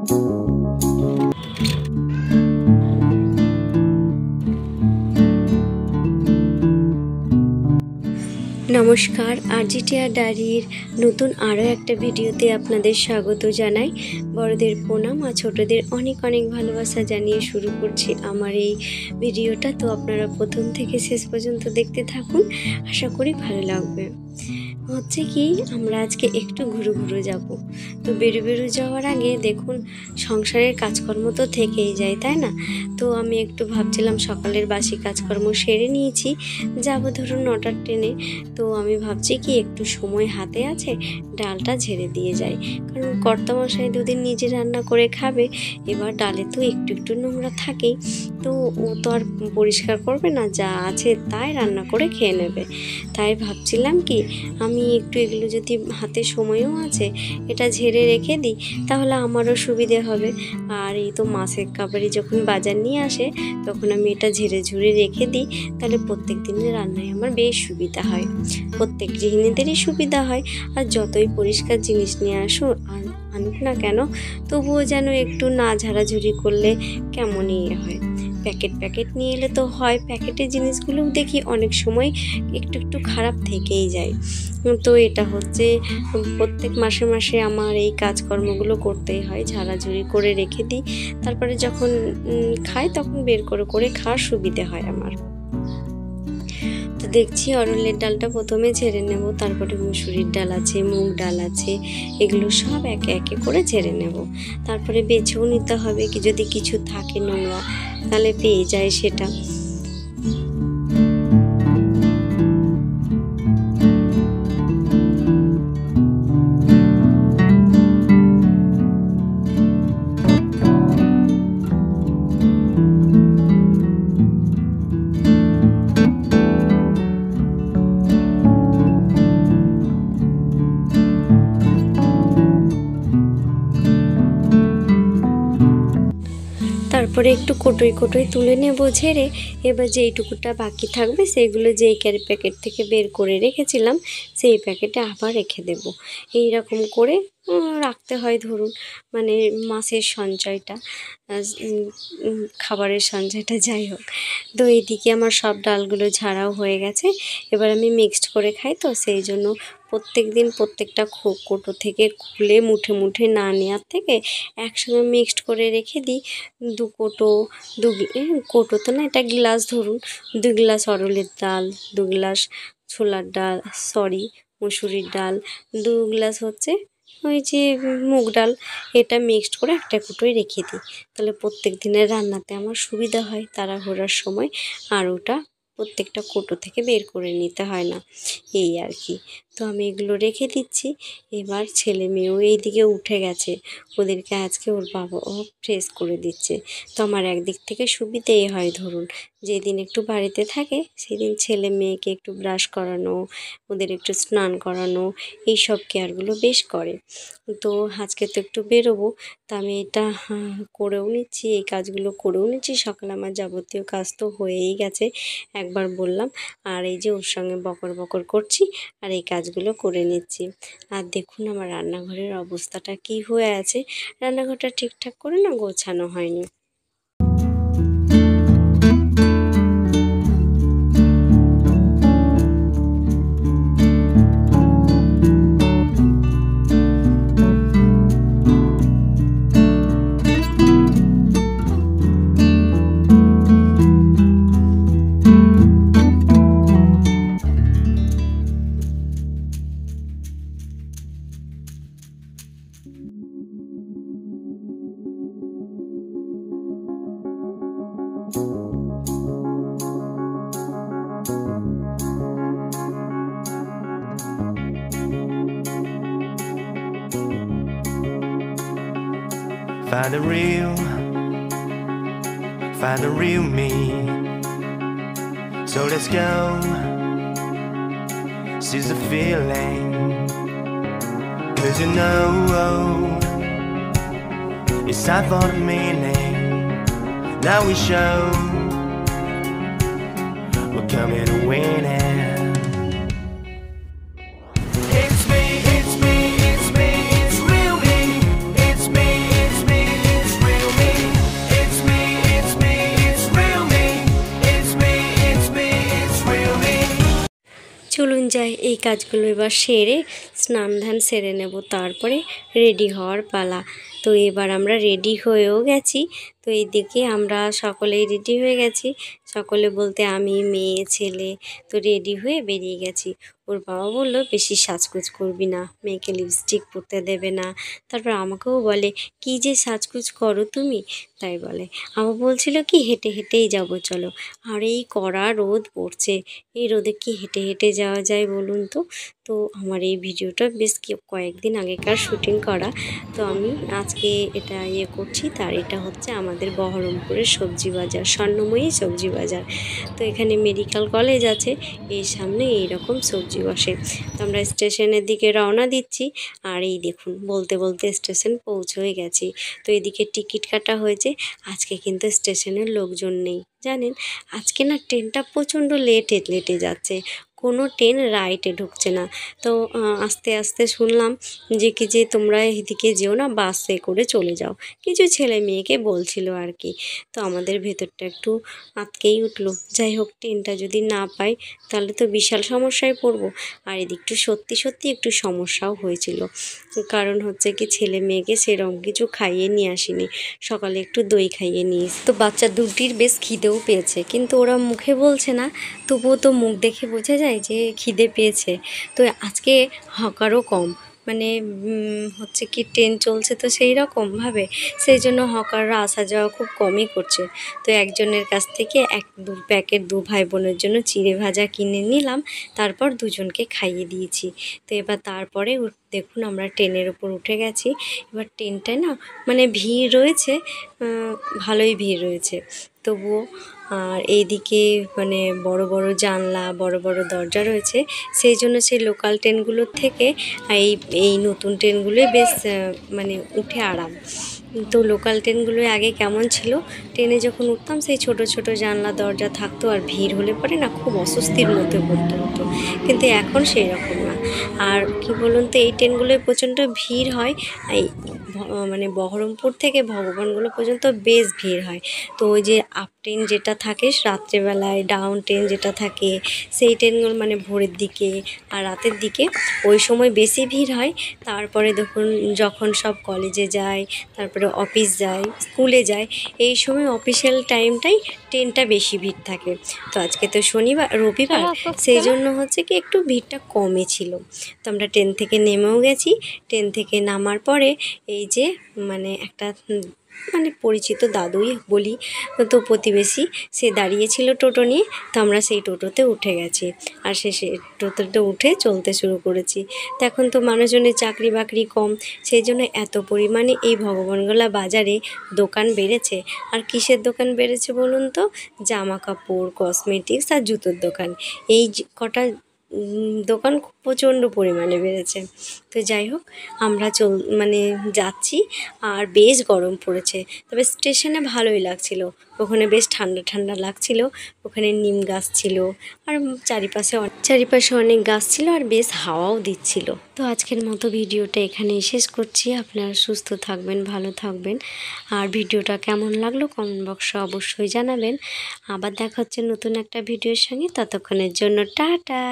নমস্কার, আরজিটিআর ডায়েরির নতুন আরও একটা ভিডিওতে আপনাদের স্বাগত জানাই। বড়দের প্রণাম আর ছোটদের অনেক অনেক ভালোবাসা জানিয়ে শুরু করছি আমার এই ভিডিওটা। তো আপনারা প্রথম থেকে শেষ পর্যন্ত দেখতে থাকুন, আশা করি ভালো লাগবে। হচ্ছে কি, আমরা আজকে একটু ঘুরু যাব। তো বেরু যাওয়ার আগে দেখুন, সংসারের কাজকর্ম তো থেকেই যায়, তাই না? তো আমি একটু ভাবছিলাম, সকালের বাসি কাজকর্ম সেরে নিয়েছি, যাব ধরুন 9টার ট্রেনে। তো আমি ভাবছি কি, একটু সময় হাতে আছে, ডালটা ঝেড়ে দিয়ে যাই। কারণ কর্তামশাই দুদিন নিজে রান্না করে খাবে, এবার ডালে তো একটু একটু নোংরা থাকেই। তো ও তো আর পরিষ্কার করবে না, যা আছে তাই রান্না করে খেয়ে নেবে। তাই ভাবছিলাম কি, আমি একটু এগুলো যদি হাতে সময়ও আছে এটা ঝেড়ে রেখে দিই, তাহলে আমারও সুবিধে হবে। আর এই তো মাছের কাবারি যখন বাজার নিয়ে আসে, তখন আমি এটা ঝেড়ে ঝুড়ে রেখে দিই, তাহলে প্রত্যেক দিনের রান্নায় আমার বেশ সুবিধা হয়, প্রত্যেক গৃহিণীদেরই সুবিধা হয়। আর যতই পরিষ্কার জিনিস নিয়ে আনুক না কেন, তবুও যেন একটু না ঝাড়াঝুড়ি করলে কেমনই হয়। প্যাকেট নিয়ে এলে তো হয়, প্যাকেটের জিনিসগুলোও দেখি অনেক সময় একটু খারাপ থেকেই যায়। তো এটা হচ্ছে প্রত্যেক মাসে আমার এই কাজকর্মগুলো করতেই হয়, ঝাড়াঝুড়ি করে রেখে দিই। তারপরে যখন খাই তখন বের করে খাওয়ার সুবিধে হয় আমার। তো দেখছি অরহরের ডালটা প্রথমে ঝেড়ে নেব, তারপরে মুসুরির ডাল আছে, মুগ ডাল আছে, এগুলো সব একে একে করে ঝেড়ে নেব। তারপরে বেছেও নিতে হবে, কি যদি কিছু থাকে নোংরা তাহলে পেয়ে যায় সেটা। তারপরে একটু কোটোই তুলে নেব ঝেড়ে। এবার যেইটুকুটা বাকি থাকবে সেইগুলো যেই ক্যারি প্যাকেট থেকে বের করে রেখেছিলাম, সেই প্যাকেটে আবার রেখে দেব। এই রকম করে রাখতে হয়, ধরুন মানে মাসের সঞ্চয়টা, খাবারের সঞ্চয়টা, যাই হোক। তো এইদিকে আমার সব ডালগুলো ঝাড়াও হয়ে গেছে। এবার আমি মিক্সড করে খাই, তো সেই জন্য প্রত্যেক দিন প্রত্যেকটা কোটো থেকে খুলে মুঠে না নেওয়ার থেকে একসঙ্গে মিক্সড করে রেখে দিই। কোটো তো না, এটা গ্লাস, ধরুন 2 গ্লাস অরহরের ডাল, 2 গ্লাস ছোলার ডাল, মুসুরির ডাল, 2 গ্লাস হচ্ছে ওই যে মুগ ডাল, এটা মিক্সড করে একটা কোটোয় রেখে দিই। তাহলে প্রত্যেক দিনের রান্নাতে আমার সুবিধা হয় তাড়াহুড়োর সময়, আর ওটা প্রত্যেকটা কোটো থেকে বের করে নিতে হয় না, এই আর কি। তো আমি এগুলো রেখে দিচ্ছি। এবার ছেলে মেয়েও এইদিকে উঠে গেছে, ওদেরকে আজকে ওর বাবাও ফ্রেশ করে দিচ্ছে। তো আমার একদিক থেকে সুবিধেই হয়, ধরুন যেদিন একটু বাড়িতে থাকে সেদিন ছেলে মেয়েকে একটু ব্রাশ করানো, ওদের একটু স্নান করানো, এই সব কেয়ারগুলো বেশ করে। তো আজকে তো একটু বেরোবো, তা আমি এটা করেও নিচ্ছি, এই কাজগুলো করেও নিচ্ছি। সকালে আমার যাবতীয় কাজ তো হয়েই গেছে, একবার বললাম। আর এই যে ওর সঙ্গে বকর করছি আর এই কাজগুলো করে নিচ্ছি। আর দেখুন আমার রান্নাঘরের অবস্থাটা কি হয়ে আছে, রান্নাঘরটা ঠিকঠাক করে না গোছানো হয়নি। Find the real me. So let's go. Seize the feeling. 'Cause you know it's time for the meaning. Now we show we're coming to win it. It's me, it's me, it's me, it's real me. It's me, it's me. এই কাজগুলো এবার সেরে স্নান ধান সেরে নেব, তারপরে ready হওয়ার পালা। তো এবার আমরা রেডি হয়েও গেছি। তো এইদিকে আমরা সকলেই রেডি হয়ে গেছি, সকলে বলতে আমি, মেয়ে, ছেলে। তো রেডি হয়ে বেরিয়ে গেছি। ওর বাবা বললো বেশি সাজগোজ করবি না, মেয়েকে লিপস্টিক পরতে দেবে না। তারপর আমাকেও বলে কি যে সাজগোজ করো তুমি, তাই বলে। আমার বলছিল কি হেঁটে হেঁটেই যাবো চলো, আর এই কড়া রোদ পড়ছে, এই রোদে কি হেঁটে হেঁটে যাওয়া যায় বলুন তো। তো আমার এই ভিডিওটা বেশ কয়েকদিন আগেকার শুটিং করা। তো আমি আজকে এটা করছি, তার এটা হচ্ছে আমাদের বহরমপুরের সবজি বাজার, স্বর্ণময়ী সবজি বাজার। তো এখানে মেডিকেল কলেজ আছে, এই সামনে এইরকম সবজি বসে। তো আমরা স্টেশনের দিকে রওনা দিচ্ছি, আর এই দেখুন বলতে বলতে স্টেশন পৌঁছেই গেছি। তো এদিকে টিকিট কাটা হয়েছে। আজকে কিন্তু স্টেশনের লোকজন নেই জানেন, আজকে না ট্রেনটা প্রচণ্ড লেটে যাচ্ছে, কোনো ট্রেন রাইটে ঢুকছে না। তো আস্তে আস্তে শুনলাম যে তোমরা এদিকে যেও না, বাসে করে চলে যাও, কিছু ছেলে মেয়েকে বলছিল আর কি। তো আমাদের ভেতরটা একটু আটকেই উঠলো। যাই হোক, ট্রেনটা যদি না পাই তাহলে তো বিশাল সমস্যায় পড়বো। আর এদিকটা সত্যি একটু সমস্যাও হয়েছিল, কারণ হচ্ছে কি ছেলে মেয়েকে সেরকম কিছু খাইয়ে নিয়ে আসিনি, সকালে একটু দই খাইয়ে নিয়েছি। তো বাচ্চা দুটির বেশ খিদেও পেয়েছে, কিন্তু ওরা মুখে বলছে না, তবুও তো মুখ দেখে বোঝা যায় যে খিদে পেয়েছে। তো আজকে হকারও কম, মানে হচ্ছে কি ট্রেন চলছে তো সেই রকমভাবে, সেই জন্য হকাররা আসা যাওয়া খুব কমই করছে। তো একজনের কাছ থেকে 1-2 প্যাকেট 2 ভাই বোনের জন্য চিড়ে ভাজা কিনে নিলাম, তারপর দুজনকে খাইয়ে দিয়েছি। তো এবার তারপরে দেখুন আমরা ট্রেনের উপর উঠে গেছি। এবার ট্রেনটায় না মানে ভিড় রয়েছে, ভালোই ভিড় রয়েছে তবুও। আর এইদিকে মানে বড় বড় জানলা, বড় বড় দরজা রয়েছে, সেই জন্য সেই লোকাল ট্রেনগুলোর থেকে এই নতুন ট্রেনগুলোই বেশ মানে উঠে আরাম। তো লোকাল ট্রেনগুলোই আগে কেমন ছিল, ট্রেনে যখন উঠতাম সেই ছোট ছোট জানলা দরজা থাকতো, আর ভিড় হলে পরে না খুব অস্বস্তির মধ্যে পড়তে হতো, কিন্তু এখন সেই রকম না। আর কি বলুন তো, এই ট্রেনগুলোয় প্রচণ্ড ভিড় হয়। এই মানে বহরমপুর থেকে ভগবানগুলো পর্যন্ত বেশ ভিড় হয়। তো ওই যে আপ ট্রেন যেটা থাকে রাত্রেবেলায়, ডাউন ট্রেন যেটা থাকে, সেই ট্রেনগুলো মানে ভোরের দিকে আর রাতের দিকে ওই সময় বেশি ভিড় হয়। তারপরে দেখুন যখন সব কলেজে যায়, তারপরে অফিস যায়, স্কুলে যায়, এই সময় অফিসিয়াল টাইমটাই ট্রেনটা বেশি ভিড় থাকে। তো আজকে তো রবিবার, সেই জন্য হচ্ছে কি একটু ভিড়টা কমই ছিল। তো আমরা ট্রেন থেকে নেমেও গেছি। ট্রেন থেকে নামার পরে এই যে মানে একটা মানে পরিচিত দাদুই বলি, তো প্রতিবেশী, সে দাঁড়িয়েছিল টোটো নিয়ে। তো আমরা সেই টোটোতে উঠে গেছি, আর সে টোটোতে উঠে চলতে শুরু করেছি। তো এখন তো মানুষজনের চাকরি বাকরি কম, সেই জন্য এত পরিমাণে এই ভগবানগোলা বাজারে দোকান বেড়েছে। আর কিসের দোকান বেড়েছে বলুন তো, জামা কাপড়, কসমেটিক্স আর জুতোর দোকান, এই কটা দোকান প্রচণ্ড পরিমাণে বেড়েছে। তো যাই হোক, আমরা মানে যাচ্ছি, আর বেশ গরম পড়েছে, তবে স্টেশনে ভালোই লাগছিল, ওখানে বেশ ঠান্ডা ঠান্ডা লাগছিল। ওখানে নিম গাছ ছিল, আর চারিপাশে অনেক গাছ ছিল, আর বেশ হাওয়াও দিচ্ছিল। তো আজকের মতো ভিডিওটা এখানেই শেষ করছি। আপনারা সুস্থ থাকবেন, ভালো থাকবেন, আর ভিডিওটা কেমন লাগলো কমেন্ট বক্সে অবশ্যই জানাবেন। আবার দেখা হচ্ছে নতুন একটা ভিডিওর সঙ্গে, ততক্ষণের জন্য টাটা।